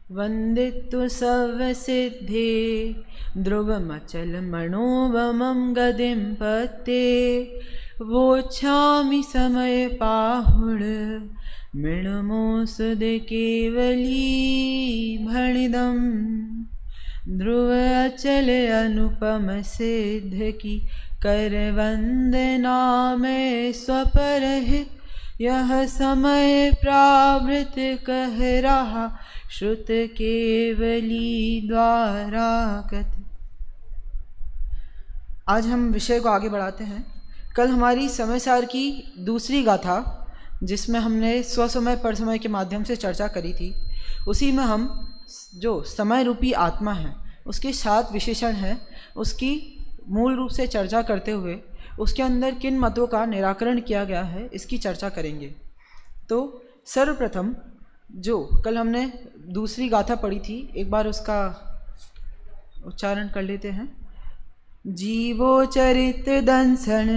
वन्दित्वा सर्वसिद्धे ध्रुवमचल मनोवमं गतिं पत्ते वोच्छामि समय पाहुड मृणमोसुद केवली भणिदम् ध्रुव अचल अनुपम सिद्ध की कर वंदना में स्वपरहित यह समय प्रावृत कह रहा श्रुत केवली द्वारा कथ। आज हम विषय को आगे बढ़ाते हैं। कल हमारी समय सार की दूसरी गाथा जिसमें हमने स्वसमय परसमय के माध्यम से चर्चा करी थी, उसी में हम जो समय रूपी आत्मा है उसके 7 विशेषण हैं उसकी मूल रूप से चर्चा करते हुए उसके अंदर किन मतों का निराकरण किया गया है इसकी चर्चा करेंगे। तो सर्वप्रथम जो कल हमने दूसरी गाथा पढ़ी थी, एक बार उसका उच्चारण कर लेते हैं। जीवो चरित दंसन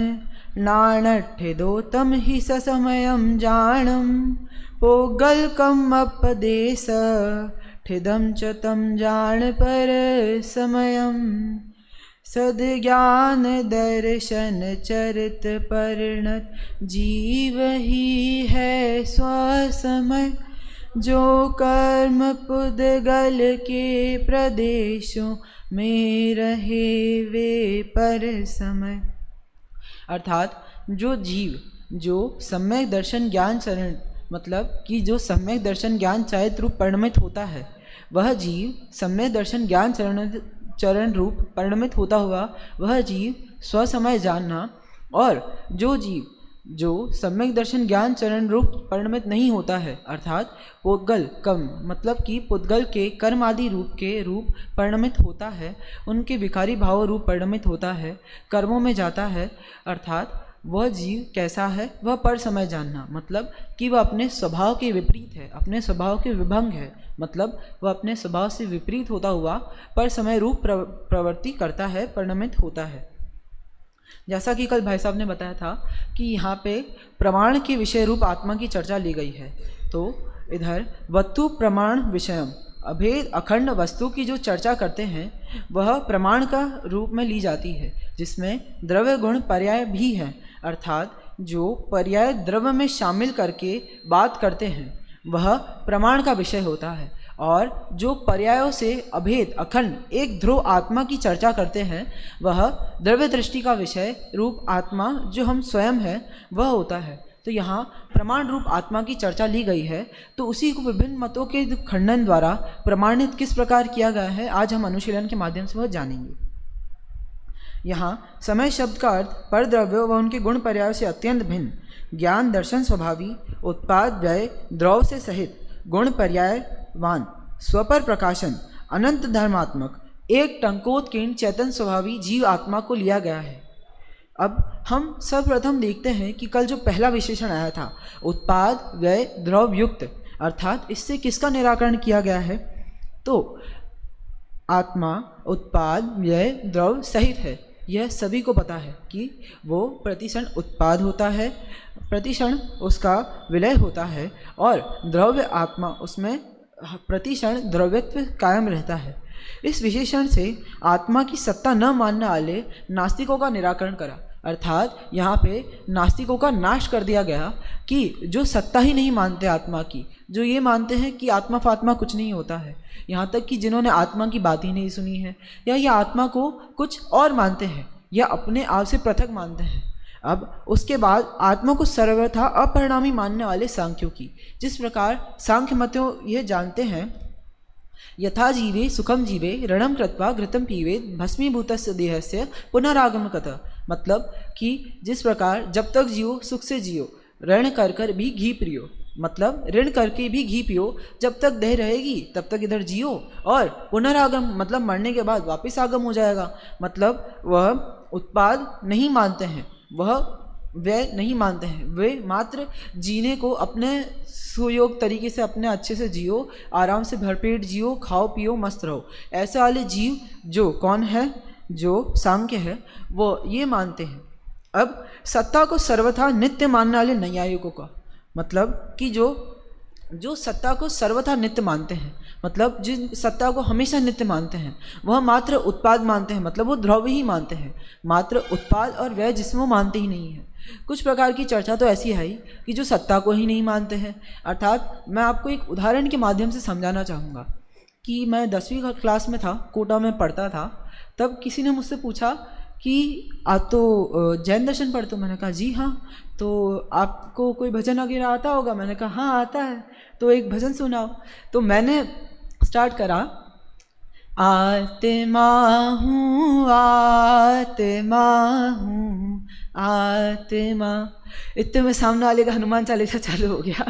नानठ दो तम ही ससमयम जानम पोगल कम अपदेश ठिदम च तम जान पर समयम सद्ज्ञान दर्शन चरित परिणत जीव ही है स्वसमय जो कर्म पुद्गल के प्रदेशों में रहे वे पर समय। अर्थात जो जीव जो सम्यक दर्शन ज्ञान चरण मतलब कि जो सम्यक दर्शन ज्ञान चारित रूप परिणमित होता है, वह जीव सम्यक दर्शन ज्ञान चरण रूप परिणमित होता हुआ वह जीव स्वसमय जानना, और जो जीव जो सम्यक दर्शन ज्ञान चरण रूप परिणमित नहीं होता है अर्थात पुद्गल कम मतलब कि पुद्गल के कर्म आदि रूप के रूप परिणमित होता है, उनके विकारी भाव रूप परिणमित होता है, कर्मों में जाता है, अर्थात वह जीव कैसा है, वह पर समय जानना मतलब कि वह अपने स्वभाव के विपरीत है, अपने स्वभाव के विभंग है, मतलब वह अपने स्वभाव से विपरीत होता हुआ पर समय रूप प्रवृत्ति करता है, परिणमित होता है। जैसा कि कल भाई साहब ने बताया था कि यहाँ पे प्रमाण के विषय रूप आत्मा की चर्चा ली गई है। तो इधर वस्तु प्रमाण विषयम अभेद अखंड वस्तु की जो चर्चा करते हैं वह प्रमाण का रूप में ली जाती है, जिसमें द्रव्य गुण पर्याय भी हैं, अर्थात जो पर्याय द्रव्य में शामिल करके बात करते हैं वह प्रमाण का विषय होता है, और जो पर्यायों से अभेद अखंड एक ध्रुव आत्मा की चर्चा करते हैं वह द्रव्य दृष्टि का विषय रूप आत्मा जो हम स्वयं है वह होता है। तो यहाँ प्रमाण रूप आत्मा की चर्चा ली गई है, तो उसी को विभिन्न मतों के खंडन द्वारा प्रमाणित किस प्रकार किया गया है आज हम अनुशीलन के माध्यम से वह जानेंगे। यहाँ समय शब्द का अर्थ पर द्रव्य व उनके गुण पर्याय से अत्यंत भिन्न ज्ञान दर्शन स्वभावी उत्पाद व्यय द्रव से सहित गुण पर्यायवान स्वपर प्रकाशन अनंत धर्मात्मक एक टंकोत्कीर्ण चेतन स्वभावी जीव आत्मा को लिया गया है। अब हम सर्वप्रथम देखते हैं कि कल जो पहला विशेषण आया था उत्पाद व्यय द्रव युक्त, अर्थात इससे किसका निराकरण किया गया है, तो आत्मा उत्पाद व्यय द्रव सहित है। यह सभी को पता है कि वो प्रतिक्षण उत्पाद होता है, प्रतिक्षण उसका विलय होता है, और द्रव्य आत्मा उसमें प्रतिक्षण द्रव्यत्व कायम रहता है। इस विशेषण से आत्मा की सत्ता न मानने वाले नास्तिकों का निराकरण करा, अर्थात यहाँ पे नास्तिकों का नाश कर दिया गया कि जो सत्ता ही नहीं मानते आत्मा की, जो ये मानते हैं कि आत्मा फात्मा कुछ नहीं होता है, यहाँ तक कि जिन्होंने आत्मा की बात ही नहीं सुनी है या ये आत्मा को कुछ और मानते हैं या अपने आप से पृथक मानते हैं। अब उसके बाद आत्मा को सर्वथा अपरिणामी मानने वाले सांख्यों की, जिस प्रकार सांख्य मतों ये जानते हैं यथा जीवे सुखम जीवे ऋणम कृत्वा घृतम पीवेद भस्मीभूतस्य देहस्य पुनरागमकतः, मतलब कि जिस प्रकार जब तक जियो सुख से जियो, ऋण कर कर भी घी पियो, मतलब ऋण करके भी घी पियो, जब तक देह रहेगी तब तक इधर जियो, और पुनरागम मतलब मरने के बाद वापस आगम हो जाएगा, मतलब वह उत्पाद नहीं मानते हैं, वह व्यय नहीं मानते हैं, वे मात्र जीने को अपने सुयोग तरीके से अपने अच्छे से जियो, आराम से भरपेट जियो, खाओ पियो मस्त रहो, ऐसे वाले जीव जो कौन है, जो सांख्य है, वो ये मानते हैं। अब सत्ता को सर्वथा नित्य मानने वाले न्यायिकों का मतलब कि जो सत्ता को सर्वथा नित्य मानते हैं, मतलब जिन सत्ता को हमेशा नित्य मानते हैं, वह मात्र उत्पाद मानते हैं, मतलब वो द्रव्य ही मानते हैं, मात्र उत्पाद और व्यय जिसमें वो मानते ही नहीं है। कुछ प्रकार की चर्चा तो ऐसी है कि जो सत्ता को ही नहीं मानते हैं। अर्थात मैं आपको एक उदाहरण के माध्यम से समझाना चाहूँगा कि मैं 10वीं क्लास में था, कोटा में पढ़ता था, तब किसी ने मुझसे पूछा कि आप तो जैन दर्शन पढ़ते हो? मैंने कहा जी हाँ। तो आपको कोई भजन वगैरह आता होगा? मैंने कहा हाँ आता है। तो एक भजन सुनाओ। तो मैंने स्टार्ट करा, आत्मा हूँ आत्मा हूँ आत्मा। इतने में सामने वाले का हनुमान चालीसा चालू हो गया।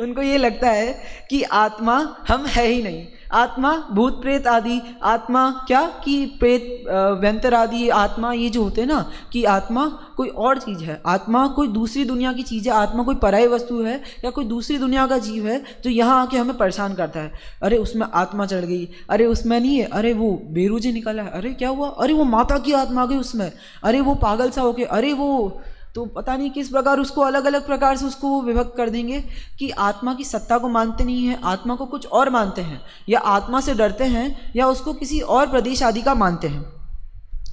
उनको ये लगता है कि आत्मा हम है ही नहीं, आत्मा भूत प्रेत आदि, आत्मा क्या कि प्रेत व्यंतर आदि आत्मा ये जो होते हैं ना, कि आत्मा कोई और चीज़ है, आत्मा कोई दूसरी दुनिया की चीज़ है, आत्मा कोई पराई वस्तु है या कोई दूसरी दुनिया का जीव है जो यहाँ आके हमें परेशान करता है। अरे उसमें आत्मा चढ़ गई, अरे उसमें नहीं है, अरे वो बेरूजी निकला है, अरे क्या हुआ, अरे वो माता की आत्मा आ गई उसमें, अरे वो पागल सा हो गया, अरे वो तो पता नहीं किस प्रकार उसको अलग अलग प्रकार से उसको विभक्त कर देंगे कि आत्मा की सत्ता को मानते नहीं हैं, आत्मा को कुछ और मानते हैं, या आत्मा से डरते हैं, या उसको किसी और प्रदेश आदि का मानते हैं।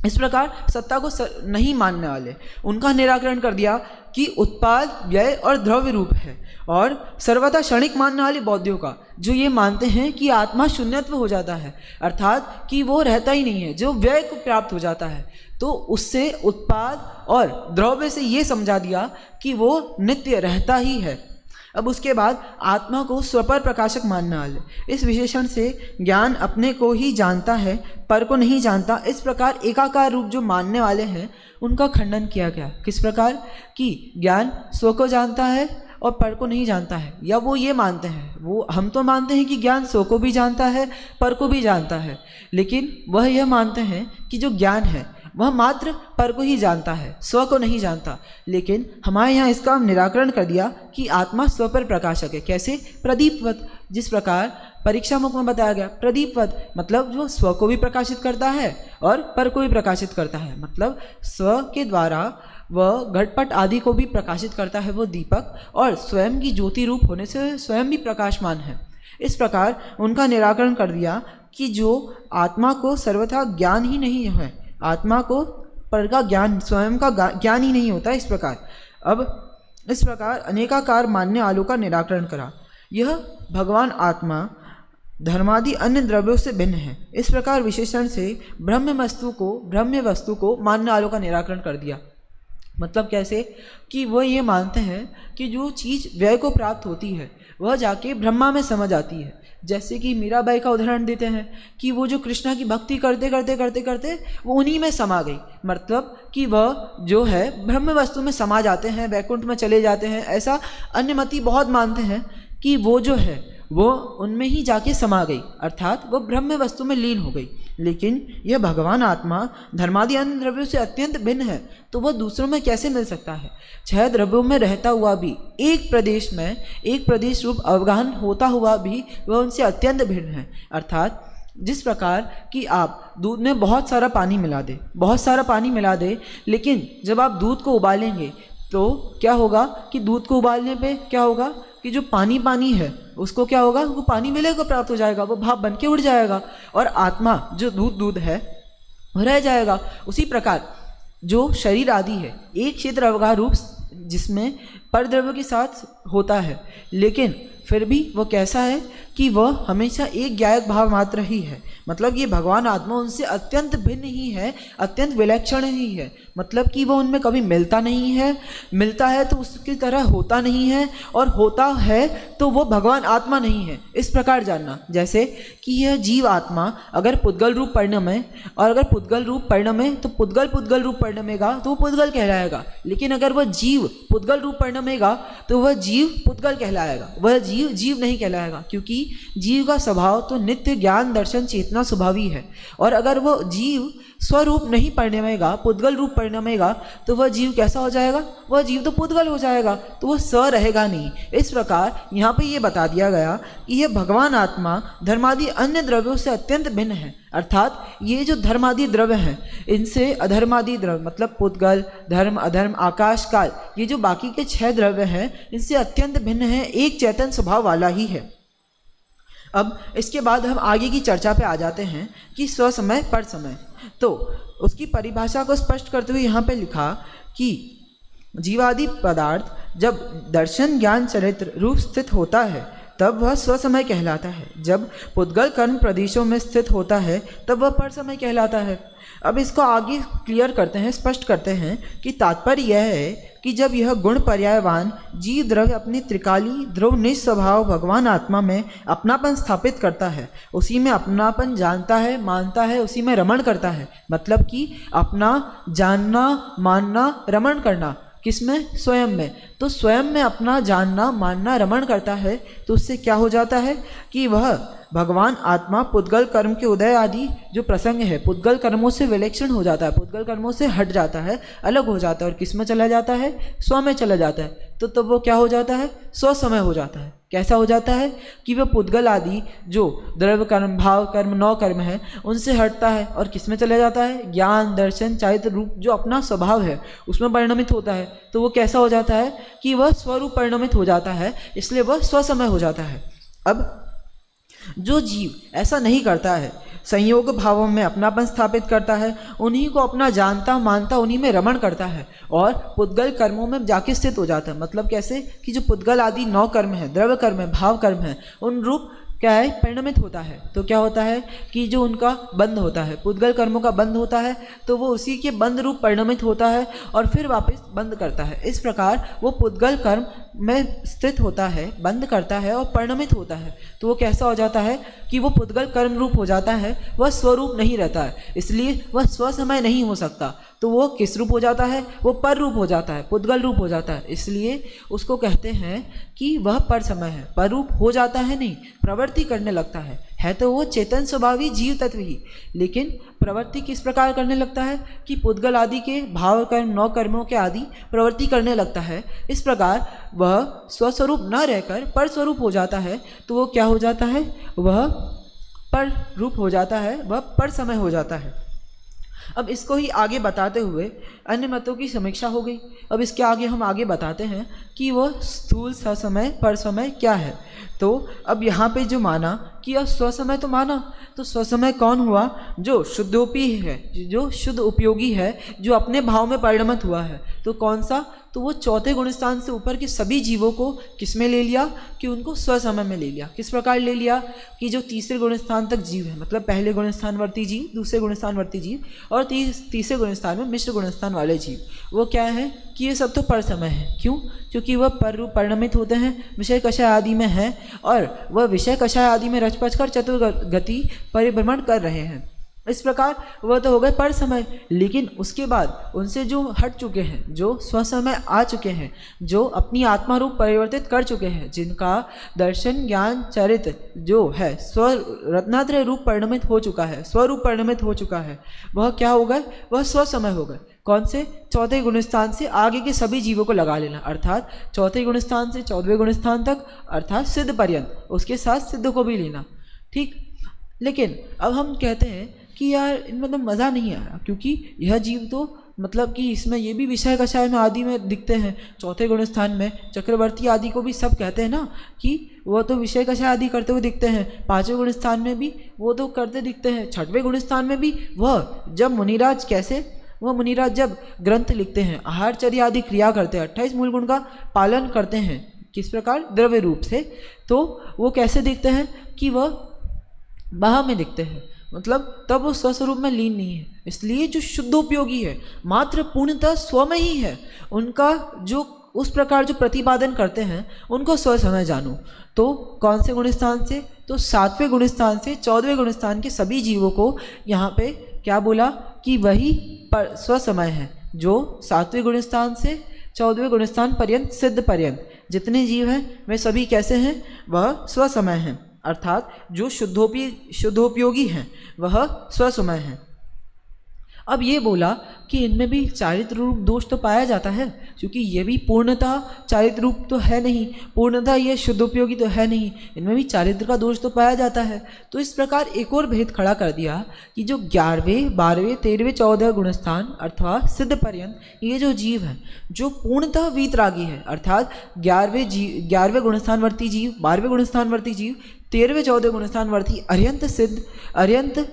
इस प्रकार सत्ता को नहीं मानने वाले उनका निराकरण कर दिया कि उत्पाद व्यय और द्रव्य रूप है, और सर्वथा क्षणिक मानने वाले बौद्धियों का जो ये मानते हैं कि आत्मा शून्यत्व हो जाता है, अर्थात कि वो रहता ही नहीं है, जो व्यय को प्राप्त हो जाता है, तो उससे उत्पाद और द्रव्य से ये समझा दिया कि वो नित्य रहता ही है। अब उसके बाद आत्मा को स्वपर प्रकाशक मानने वाले इस विशेषण से ज्ञान अपने को ही जानता है, पर को नहीं जानता, इस प्रकार एकाकार रूप जो मानने वाले हैं उनका खंडन किया गया। किस प्रकार कि ज्ञान स्व को जानता है और पर को नहीं जानता है, या वो ये मानते हैं, वो हम तो मानते हैं कि ज्ञान स्व को भी जानता है, पर को भी जानता है, लेकिन वह यह मानते हैं कि जो ज्ञान है वह मात्र पर को ही जानता है, स्व को नहीं जानता। लेकिन हमारे यहाँ इसका निराकरण कर दिया कि आत्मा स्व पर प्रकाशक है। कैसे? प्रदीपवत, जिस प्रकार परीक्षा मुख में बताया गया, प्रदीपवत मतलब जो स्व को भी प्रकाशित करता है और पर को भी प्रकाशित करता है, मतलब स्व के द्वारा वह घटपट आदि को भी प्रकाशित करता है वो दीपक, और स्वयं की ज्योति रूप होने से स्वयं भी प्रकाशमान है। इस प्रकार उनका निराकरण कर दिया कि जो आत्मा को सर्वथा ज्ञान ही नहीं है, आत्मा को पर का ज्ञान, स्वयं का ज्ञान ही नहीं होता। इस प्रकार अब इस प्रकार अनेकाकार मानने वालों का निराकरण करा। यह भगवान आत्मा धर्मादि अन्य द्रव्यों से भिन्न है। इस प्रकार विशेषण से ब्रह्म वस्तु को मानने वालों का निराकरण कर दिया। मतलब कैसे? कि वो ये मानते हैं कि जो चीज़ व्यय को प्राप्त होती है वह जाके ब्रह्मा में समझ आती है। जैसे कि मीराबाई का उदाहरण देते हैं कि वो जो कृष्णा की भक्ति करते करते करते करते वो उन्हीं में समा गई, मतलब कि वह जो है ब्रह्म वस्तु में समा जाते हैं, वैकुंठ में चले जाते हैं। ऐसा अन्यमति बहुत मानते हैं कि वो जो है वो उनमें ही जाके समा गई, अर्थात वो ब्रह्म वस्तु में लीन हो गई। लेकिन यह भगवान आत्मा धर्मादि अन्य द्रव्यों से अत्यंत भिन्न है, तो वह दूसरों में कैसे मिल सकता है? 6 द्रव्यों में रहता हुआ भी, एक प्रदेश में एक प्रदेश रूप अवगाहन होता हुआ भी वह उनसे अत्यंत भिन्न है। अर्थात जिस प्रकार कि आप दूध में बहुत सारा पानी मिला दे, लेकिन जब आप दूध को उबालेंगे तो क्या होगा कि दूध को उबालने पे क्या होगा कि जो पानी है उसको क्या होगा, वो पानी मिले को प्राप्त हो जाएगा, वो भाप बन के उड़ जाएगा, और आत्मा जो दूध है वो रह जाएगा। उसी प्रकार जो शरीर आदि है एक क्षेत्र अवगाह रूप जिसमें परद्रव्य के साथ होता है, लेकिन फिर भी वो कैसा है कि वह हमेशा एक ज्ञायक भाव मात्र ही है। मतलब ये भगवान आत्मा उनसे अत्यंत भिन्न ही है, अत्यंत विलक्षण ही है। मतलब कि वह उनमें कभी मिलता नहीं है, मिलता है तो उसकी तरह होता नहीं है, और होता है तो वो भगवान आत्मा नहीं है। इस प्रकार जानना, जैसे कि यह जीव आत्मा अगर पुद्गल रूप परिणमे, और अगर पुद्गल रूप परिणमे तो पुद्गल रूप परिणमेगा तो वो पुद्गल कहलाएगा, लेकिन अगर वह जीव पुद्गल रूप परिणमेगा तो वह जीव पुद्गल कहलाएगा, वह जीव नहीं कहलाएगा, क्योंकि जीव का स्वभाव तो नित्य ज्ञान दर्शन चेतना स्वभावी है। और अगर वह जीव स्वरूप नहीं परिणमेगा, पुद्गल रूप परिणमेगा, तो वह जीव कैसा हो जाएगा? वह जीव तो पुद्गल हो जाएगा, तो वह स रहेगा नहीं। इस प्रकार यहाँ पे ये बता दिया गया कि यह भगवान आत्मा धर्मादि अन्य द्रव्यों से अत्यंत भिन्न है। अर्थात ये जो धर्मादि द्रव्य हैं इनसे अधर्मादि द्रव्य, मतलब पुद्गल, धर्म, अधर्म, आकाश, काल, ये जो बाकी के 6 द्रव्य हैं इनसे अत्यंत भिन्न है, एक चैतन्य स्वभाव वाला ही है। अब इसके बाद हम आगे की चर्चा पे आ जाते हैं कि स्वसमय पर समय। तो उसकी परिभाषा को स्पष्ट करते हुए यहाँ पे लिखा कि जीवादि पदार्थ जब दर्शन ज्ञान चरित्र रूप स्थित होता है तब वह स्वसमय कहलाता है। जब पुद्गल कर्म प्रदेशों में स्थित होता है तब वह पर समय कहलाता है। अब इसको आगे क्लियर करते हैं, स्पष्ट करते हैं कि तात्पर्य यह है कि जब यह गुण पर्यायवान जीव द्रव्य अपनी त्रिकाली ध्रुव निस्वभाव भगवान आत्मा में अपनापन स्थापित करता है, उसी में अपनापन जानता है, मानता है, उसी में रमण करता है। मतलब कि अपना जानना, मानना, रमण करना किसमें? स्वयं में। तो स्वयं में अपना जानना, मानना, रमण करता है तो उससे क्या हो जाता है कि वह भगवान आत्मा पुद्गल कर्म के उदय आदि जो प्रसंग है, पुद्गल कर्मों से विलक्षण हो जाता है, पुद्गल कर्मों से हट जाता है, अलग हो जाता है और किस में चला जाता है? स्व में चला जाता है। तो वो क्या हो जाता है? स्व समय हो जाता है। कैसा हो जाता है कि वह पुद्गल आदि जो द्रव्य कर्म, भाव कर्म, नौ कर्म है उनसे हटता है और किस में चला जाता है? ज्ञान, दर्शन, चारित्र रूप जो अपना स्वभाव है उसमें परिणमित होता है। तो वो कैसा हो जाता है कि वह स्वरूप परिणमित हो जाता है, इसलिए वह स्वसमय हो जाता है। अब जो जीव ऐसा नहीं करता है, संयोग भावों में अपनापन स्थापित करता है, उन्हीं को अपना जानता, मानता, उन्हीं में रमण करता है और पुद्गल कर्मों में जाके स्थित हो जाता है। मतलब कैसे कि जो पुद्गल आदि 9 कर्म है, द्रव्य कर्म है, भाव कर्म है, उन रूप क्या है? परिणमित होता है। तो क्या होता है कि जो उनका बंध होता है, पुद्गल कर्मों का बंध होता है, तो वो उसी के बंध रूप परिणमित होता है और फिर वापस बंद करता है। इस प्रकार वो पुद्गल कर्म में स्थित होता है, बंद करता है और परिणमित होता है। तो वो कैसा हो जाता है कि वो पुद्गल कर्म रूप हो जाता है, वह स्वरूप नहीं रहता है, इसलिए वह स्वसमय नहीं हो सकता। तो वो किस रूप हो जाता है? वो पर रूप हो जाता है, पुद्गल रूप हो जाता है, इसलिए उसको कहते हैं कि वह पर समय है। पर रूप हो जाता है नहीं, प्रवृत्ति करने लगता है तो वो चेतन स्वभावी जीव तत्व ही, लेकिन प्रवृत्ति किस प्रकार करने लगता है कि पुद्गल आदि के भाव कर्म, 9 कर्मों के आदि प्रवृत्ति करने लगता है। इस प्रकार वह स्वस्वरूप न रहकर पर स्वरूप हो जाता है। तो वो क्या हो जाता है? वह पर रूप हो जाता है, वह पर समय हो जाता है। अब इसको ही आगे बताते हुए अन्य मतों की समीक्षा हो गई। अब इसके आगे हम आगे बताते हैं कि वह स्थूल ससमय पर समय क्या है। तो अब यहाँ पे जो माना कि अब स्वसमय तो माना, तो स्वसमय कौन हुआ? जो शुद्धोपी है, जो शुद्ध उपयोगी है, जो अपने भाव में परिणमित हुआ है। तो कौन सा? तो वो चौथे गुणस्थान से ऊपर के सभी जीवों को किस में ले लिया कि उनको स्वसमय में ले लिया। किस प्रकार ले लिया कि जो तीसरे गुणस्थान तक जीव है, मतलब पहले गुणस्थानवर्ती जीव, दूसरे गुणस्थानवर्ती जीव और तीसरे गुणस्थान में मिश्र गुणस्थान वाले जीव, वो क्या है कि ये सब तो पर समय है। क्यों? क्योंकि वह पर रूप परिणमित होते हैं, विषय कषाय आदि में है और वह विषय कषाय आदि में रच पच कर चतुर्गति परिभ्रमण कर रहे हैं। इस प्रकार वह तो हो गए पर समय, लेकिन उसके बाद उनसे जो हट चुके हैं, जो स्वसमय आ चुके हैं, जो अपनी आत्मा रूप परिवर्तित कर चुके हैं, जिनका दर्शन ज्ञान चरित्र जो है स्व रत्नात्रय रूप परिणमित हो चुका है, स्वरूप परिणमित हो चुका है, वह क्या हो गए? वह स्वसमय हो गए। कौन से? चौथे गुणस्थान से आगे के सभी जीवों को लगा लेना, अर्थात चौथे गुणस्थान से 14वें गुणस्थान तक, अर्थात सिद्ध पर्यंत, उसके साथ सिद्ध को भी लेना। ठीक। लेकिन अब हम कहते हैं कि यार इनमें तो मज़ा नहीं आ रहा, क्योंकि यह जीव तो मतलब कि इसमें ये भी विषय कषाय में आदि में दिखते हैं। चौथे गुणस्थान में चक्रवर्ती आदि को भी सब कहते हैं ना कि वह तो विषय कषाय आदि करते हुए दिखते हैं। 5वें गुणस्थान में भी वो तो करते दिखते हैं। 6वें गुणस्थान में भी वह जब मुनिराज कैसे? वह मुनिराज जब ग्रंथ लिखते हैं, आहारचर्या आदि क्रिया करते हैं, 28 मूल गुण का पालन करते हैं, किस प्रकार? द्रव्य रूप से। तो वो कैसे दिखते हैं कि वह बाह में दिखते हैं, मतलब तब वो स्वस्वरूप में लीन नहीं है। इसलिए जो शुद्धोपयोगी है, मात्र पूर्णतः स्व में ही है, उनका जो उस प्रकार जो प्रतिपादन करते हैं उनको स्व समय जानो। तो कौन से गुणस्थान से? तो 7वें गुणस्थान से 14वें गुणस्थान के सभी जीवों को यहाँ पे क्या बोला कि वही पर स्व समय है, जो 7वें गुणस्थान से 14वें गुणस्थान पर्यंत सिद्ध पर्यंत जितने जीव हैं वे सभी कैसे हैं? वह स्व समय हैं, अर्थात जो शुद्धोपयोगी हैं वह स्वसमय हैं। अब ये बोला कि इनमें भी चारित्र रूप दोष तो पाया जाता है, क्योंकि ये भी पूर्णतः चारित्र रूप तो है नहीं, पूर्णतः ये शुद्धोपयोगी तो है नहीं, इनमें भी चारित्र का दोष तो पाया जाता है। तो इस प्रकार एक और भेद खड़ा कर दिया कि जो 11वें 12वें 13वें 14वें गुणस्थान अर्थात सिद्ध पर्यंत ये जो जीव है जो पूर्णतः वीतरागी है, अर्थात 11वें गुणस्थानवर्ती जीव, 12वें गुणस्थानवर्ती जीव 13वें 14वें गुणस्थान वर्थी अर्यंत सिद्ध, अर्यंत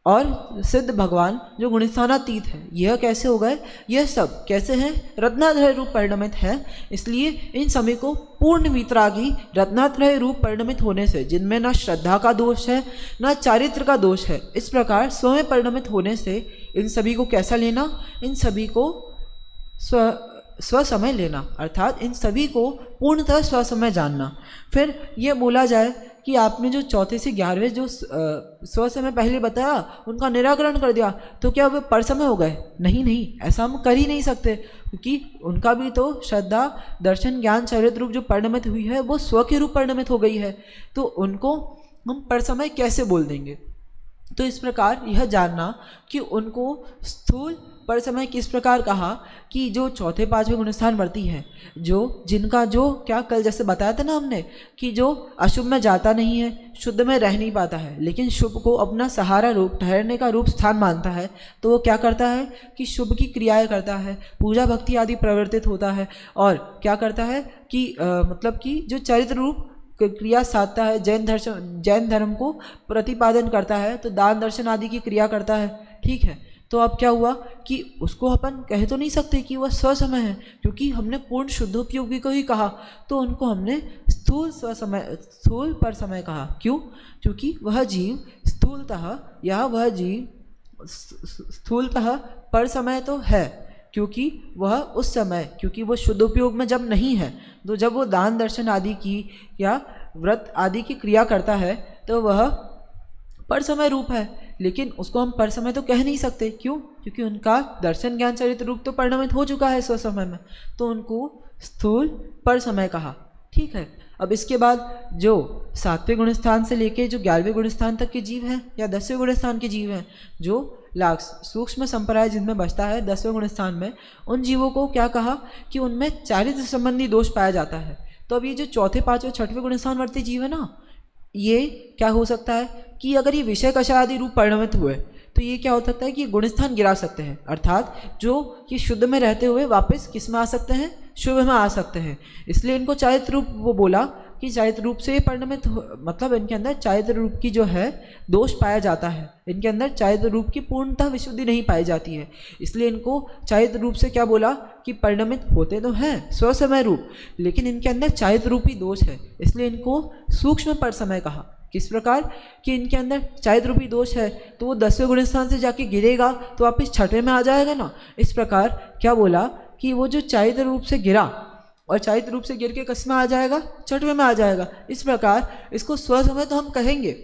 और सिद्ध भगवान जो गुणस्थानातीत है, यह कैसे हो गए? यह सब कैसे हैं? रत्नात्रय रूप परिणमित है। इसलिए इन सभी को पूर्ण वीतरागी रत्नात्रय रूप परिणमित होने से, जिनमें ना श्रद्धा का दोष है ना चारित्र का दोष है, इस प्रकार स्व में परिणमित होने से इन सभी को कैसा लेना? इन सभी को स्वसमय लेना, अर्थात इन सभी को पूर्णतः स्वसमय जानना। फिर यह बोला जाए कि आपने जो 4 से 11वें जो स्वसमय पहले बताया उनका निराकरण कर दिया, तो क्या वे परसमय हो गए? नहीं, ऐसा हम कर ही नहीं सकते, क्योंकि उनका भी तो श्रद्धा दर्शन ज्ञान चरित्र रूप जो परिणमित हुई है वो स्व के रूप परिणमित हो गई है, तो उनको हम परसमय कैसे बोल देंगे? तो इस प्रकार यह जानना कि उनको स्थूल पर समय किस प्रकार कहा कि जो 4, 5वें गुणस्थान वर्ती है, जो जिनका जो क्या कल जैसे बताया था ना हमने कि जो अशुभ में जाता नहीं है, शुद्ध में रह नहीं पाता है, लेकिन शुभ को अपना सहारा रूप ठहरने का रूप स्थान मानता है, तो वो क्या करता है कि शुभ की क्रियाएं करता है, पूजा भक्ति आदि प्रवर्तित होता है, और क्या करता है कि मतलब कि जो चरित्र रूप क्रिया साधता है, जैन धर्म को प्रतिपादन करता है, तो दान दर्शन आदि की क्रिया करता है। ठीक है, तो अब क्या हुआ कि उसको अपन कह तो नहीं सकते कि वह स्वसमय है, क्योंकि हमने पूर्ण शुद्धोपयोगी को ही कहा, तो उनको हमने स्थूल पर समय कहा। क्यों? क्योंकि वह जीव स्थूलतः या वह जीव स्थूलतः पर समय तो है, क्योंकि वह उस समय, क्योंकि वो शुद्धोपयोग में जब नहीं है, तो जब वो दान दर्शन आदि की या व्रत आदि की क्रिया करता है तो वह पर समय रूप है, लेकिन उसको हम पर समय तो कह नहीं सकते। क्यों? क्योंकि उनका दर्शन ज्ञान चरित्र रूप तो परिणमित हो चुका है स्व समय में, तो उनको स्थूल पर समय कहा। ठीक है, अब इसके बाद जो 7वें गुणस्थान से लेके जो 11वें गुणस्थान तक के जीव हैं या 10वें गुणस्थान के जीव हैं, जो सूक्ष्म संप्रदाय जिनमें बचता है 10वें गुणस्थान में, उन जीवों को क्या कहा कि उनमें चारित्र संबंधी दोष पाया जाता है। तो अब ये जो 4, 5 और 6वें गुणस्थान वर्ती जीव है ना, ये क्या हो सकता है कि अगर ये विषय कषाय रूप परिणमित हुए तो ये क्या हो सकता है कि गुणस्थान गिरा सकते हैं, अर्थात जो ये शुद्ध में रहते हुए वापस किस में आ सकते हैं? शुभ में आ सकते हैं। इसलिए इनको चारित्र रूप वो बोला कि चारित्र रूप से परिणमित, मतलब इनके अंदर चारित्र रूप की जो है दोष पाया जाता है, इनके अंदर चारित्र रूप की पूर्णतः विशुद्धि नहीं पाई जाती है, इसलिए इनको चारित्र रूप से क्या बोला कि परिणमित होते तो हैं स्वसमय रूप, लेकिन इनके अंदर चारित्र रूपी दोष है, इसलिए इनको सूक्ष्म पर समय कहा। किस प्रकार कि इनके अंदर चारित्र रूपी दोष है, तो वो 10वें गुणस्थान से जाके गिरेगा तो वापिस 6वें में आ जाएगा ना। इस प्रकार क्या बोला कि वो जो चारित्र रूप से गिरा और चारित्र रूप से गिर के किस में आ जाएगा? 6वें में आ जाएगा। इस प्रकार इसको स्वसमय तो हम कहेंगे,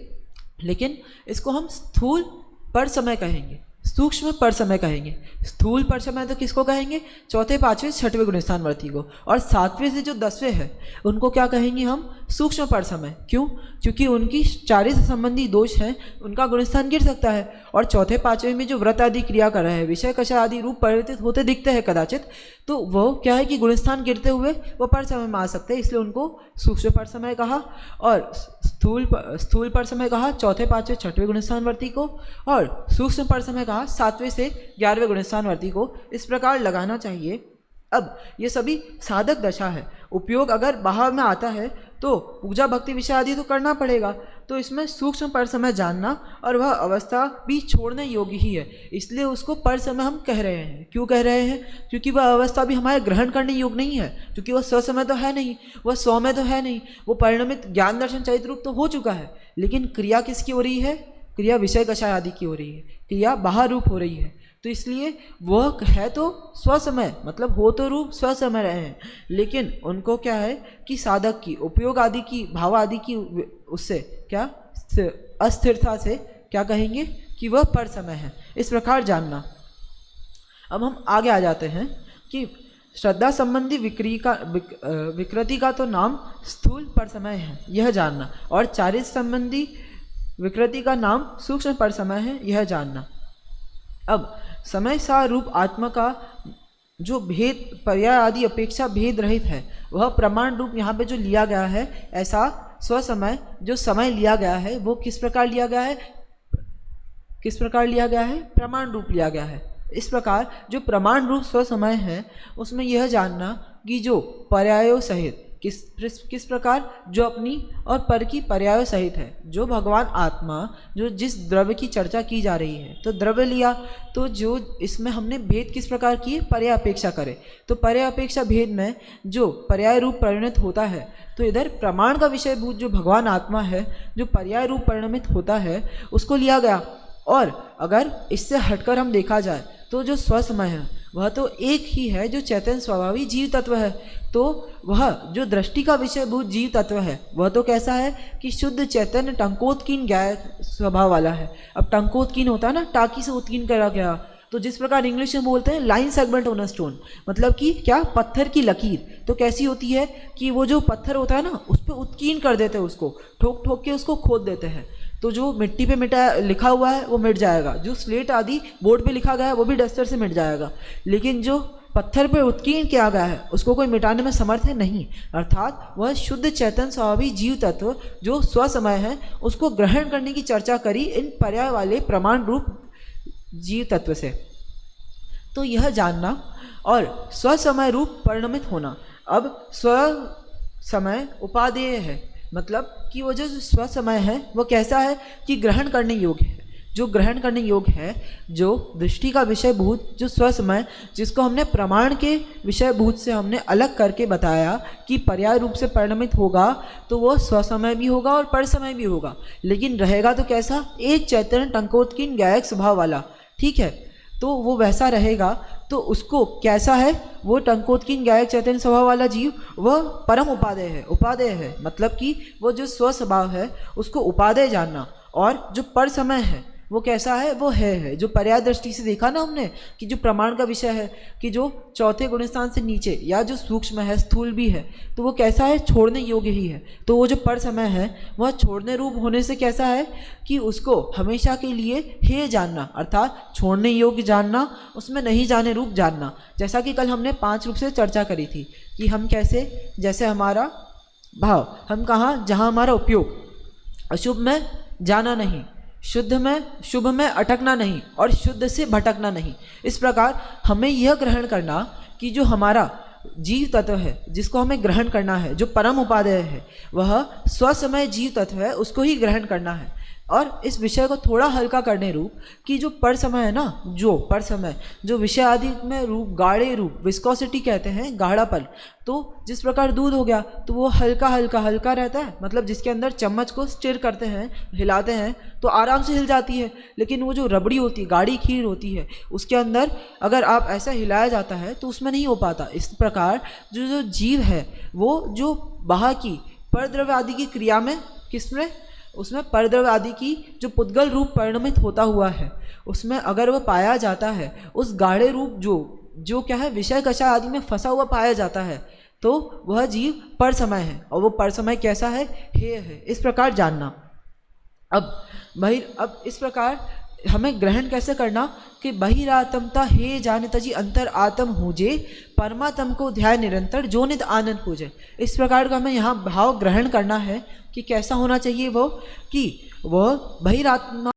लेकिन इसको हम स्थूल पर समय कहेंगे, सूक्ष्म पर समय कहेंगे। स्थूल पर समय तो किसको कहेंगे? 4, 5, 6वें गुणस्थान वर्ती को, और 7वें से जो 10वें है उनको क्या कहेंगे हम? सूक्ष्म पर समय। क्यों? क्योंकि उनकी चारित्र संबंधी दोष हैं, उनका गुणस्थान गिर सकता है, और 4, 5वें में जो व्रत आदि क्रिया कर रहे हैं, विषय कषाय आदि रूप परिवर्तित होते दिखते हैं कदाचित, तो वो क्या है कि गुणस्थान गिरते हुए वो पर समय में आ सकते हैं, इसलिए उनको सूक्ष्म पर समय कहा, और स्थूल पर समय कहा 4, 5, 6वें गुणस्थान वर्ती को, और सूक्ष्म पर समय कहा 7वें से 11वें गुणस्थान वर्ती को। इस प्रकार लगाना चाहिए। अब ये सभी साधक दशा है, उपयोग अगर बाहर में आता है तो पूजा भक्ति विषय आदि तो करना पड़ेगा, तो इसमें सूक्ष्म पर समय जानना और वह अवस्था भी छोड़ने योग्य ही है, इसलिए उसको पर समय हम कह रहे हैं। क्यों कह रहे हैं? क्योंकि वह अवस्था भी हमारे ग्रहण करने योग्य नहीं है, क्योंकि वह स्वसमय तो है नहीं, वह स्व में तो है नहीं, वो परिणमित ज्ञान दर्शन चरित्र रूप तो हो चुका है, लेकिन क्रिया किसकी हो रही है? क्रिया विषय कषाय आदि की हो रही है, क्रिया बाहर रूप हो रही है, तो इसलिए वह है तो स्वसमय, मतलब हो तो रूप स्वसमय रहे हैं, लेकिन उनको क्या है कि साधक की उपयोग आदि की भाव आदि की उससे क्या अस्थिरता से क्या कहेंगे कि वह पर समय है। इस प्रकार जानना। अब हम आगे आ जाते हैं कि श्रद्धा संबंधी विकृति का तो नाम स्थूल पर समय है, यह जानना, और चारित्र संबंधी विकृति का नाम सूक्ष्म पर समय है, यह जानना। अब समय सा रूप आत्मा का जो भेद पर्याय आदि अपेक्षा भेद रहित है, वह प्रमाण रूप यहाँ पे जो लिया गया है, ऐसा स्वसमय जो समय लिया गया है वो किस प्रकार लिया गया है? किस प्रकार लिया गया है? प्रमाण रूप लिया गया है। इस प्रकार जो प्रमाण रूप स्वसमय है उसमें यह जानना कि जो पर्यायों सहित किस प्रकार? जो अपनी और पर की पर्याय सहित है। जो भगवान आत्मा, जो जिस द्रव्य की चर्चा की जा रही है, तो द्रव्य लिया, तो जो इसमें हमने भेद किस प्रकार किए? पर्याय अपेक्षा करे। तो पर्याय अपेक्षा भेद में जो पर्याय रूप परिणत होता है, तो इधर प्रमाण का विषयभूत जो भगवान आत्मा है, जो पर्याय रूप परिणमित होता है, उसको लिया गया। और अगर इससे हटकर हम देखा जाए तो जो स्वसमय है वह तो एक ही है, जो चैतन्य स्वभावी जीव तत्व है। तो वह जो दृष्टि का विषयभूत जीव तत्व है वह तो कैसा है कि शुद्ध चैतन्य टंकोत्कीन ज्ञाय स्वभाव वाला है। अब टंकोत्कीन होता है ना, टाकी से उत्कीन करा गया, तो जिस प्रकार इंग्लिश में बोलते हैं line segment on a stone, मतलब कि क्या? पत्थर की लकीर। तो कैसी होती है कि वो जो पत्थर होता है ना, उस पर उत्कीन कर देते हैं, उसको ठोक ठोक के उसको खोद देते हैं। तो जो मिट्टी पे लिखा हुआ है वो मिट जाएगा, जो स्लेट आदि बोर्ड पे लिखा गया है वो भी डस्टर से मिट जाएगा, लेकिन जो पत्थर पे उत्कीर्ण किया गया है उसको कोई मिटाने में समर्थ है नहीं। अर्थात वह शुद्ध चैतन्य स्वाभावी जीव तत्व जो स्वसमय है, उसको ग्रहण करने की चर्चा करी इन पर्याय वाले प्रमाण रूप जीव तत्व से। तो यह जानना और स्वसमय रूप परिणमित होना। अब स्वसमय उपादेय है, मतलब कि वो जो स्वसमय है वो कैसा है कि ग्रहण करने योग्य है। जो ग्रहण करने योग्य है, जो दृष्टि का विषयभूत जो स्वसमय, जिसको हमने प्रमाण के विषयभूत से हमने अलग करके बताया कि पर्याय रूप से परिणमित होगा, तो वो स्वसमय भी होगा और परसमय भी होगा, लेकिन रहेगा तो कैसा? एक चैतन्य टंकोत्कीन ज्ञायक स्वभाव वाला। ठीक है, तो वो वैसा रहेगा। तो उसको कैसा है? वो टंकोत्कीन ज्ञायक चैतन्य स्वभाव वाला जीव वह परम उपादेय है। उपादेय है मतलब कि वो जो स्वस्वभाव है उसको उपादेय जानना। और जो पर समय है वो कैसा है? वो है जो पर्याय दृष्टि से देखा ना हमने कि जो प्रमाण का विषय है कि जो चौथे गुणस्थान से नीचे या जो सूक्ष्म है, स्थूल भी है, तो वो कैसा है? छोड़ने योग्य ही है। तो वो जो पर समय है वह छोड़ने रूप होने से कैसा है कि उसको हमेशा के लिए हे जानना, अर्थात छोड़ने योग्य जानना, उसमें नहीं जाने रूप जानना। जैसा कि कल हमने 5 रूप से चर्चा करी थी कि हम कैसे, जैसे हमारा भाव, हम कहाँ? जहाँ हमारा उपयोग, अशुभ में जाना नहीं, शुद्ध में शुभ में अटकना नहीं, और शुद्ध से भटकना नहीं। इस प्रकार हमें यह ग्रहण करना कि जो हमारा जीव तत्व है जिसको हमें ग्रहण करना है, जो परम उपादेय है, वह स्वसमय जीव तत्व है, उसको ही ग्रहण करना है। और इस विषय को थोड़ा हल्का करने रूप कि जो पर समय है ना, जो पर समय जो विषय आदि में रूप, गाढ़े रूप, विस्कोसिटी कहते हैं, गाढ़ापन। तो जिस प्रकार दूध हो गया तो वो हल्का हल्का हल्का रहता है, मतलब जिसके अंदर चम्मच को स्टिर करते हैं, हिलाते हैं तो आराम से हिल जाती है। लेकिन वो जो रबड़ी होती है, गाढ़ी खीर होती है, उसके अंदर अगर आप ऐसा हिलाया जाता है तो उसमें नहीं हो पाता। इस प्रकार जो जीव है वो जो बाहर की परद्रव्य आदि की क्रिया में, किसमें? उसमें परद्रव्य आदि की जो पुद्गल रूप परिणमित होता हुआ है, उसमें अगर वह पाया जाता है, उस गाढ़े रूप जो क्या है, विषय कषाय आदि में फंसा हुआ पाया जाता है, तो वह जीव पर समय है। और वो पर समय कैसा है? हे है। इस प्रकार जानना। अब इस प्रकार हमें ग्रहण कैसे करना कि बहिरात्मता हे जाने तजी अंतर आत्म होजे, परमात्म को ध्यान निरंतर जो नित आनंद पूजे। इस प्रकार का हमें यहाँ भाव ग्रहण करना है कि कैसा होना चाहिए वो, कि वह बहिरात्मा